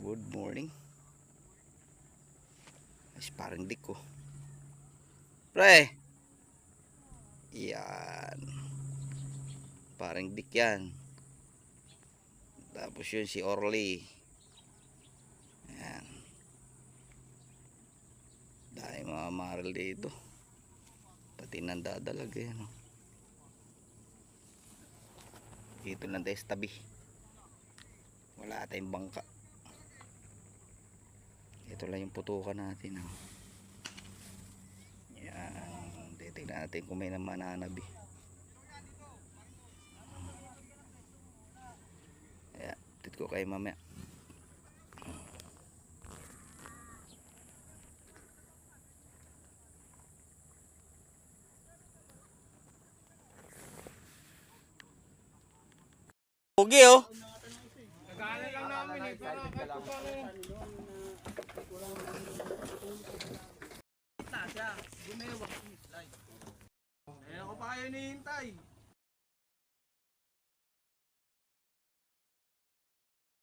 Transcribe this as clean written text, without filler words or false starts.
Good morning. Ay, parang dik ko. Pre! Yan. Parang dik yan. Tapos yun si Orly. Yan. Dahil mga maral dito. Pati nang dadalag yan. Dito lang tayo sa tabi. Wala tayong bangka. Ito lang yung putukan natin. Yan. Titignan natin kung may mananabi. Ayan. Tit ko kayo mamaya. Pugi oh. Nagkaanan lang namin eh, pero kahit pa paano. Siya, gumewa. Ayan ako pa kayo nihintay.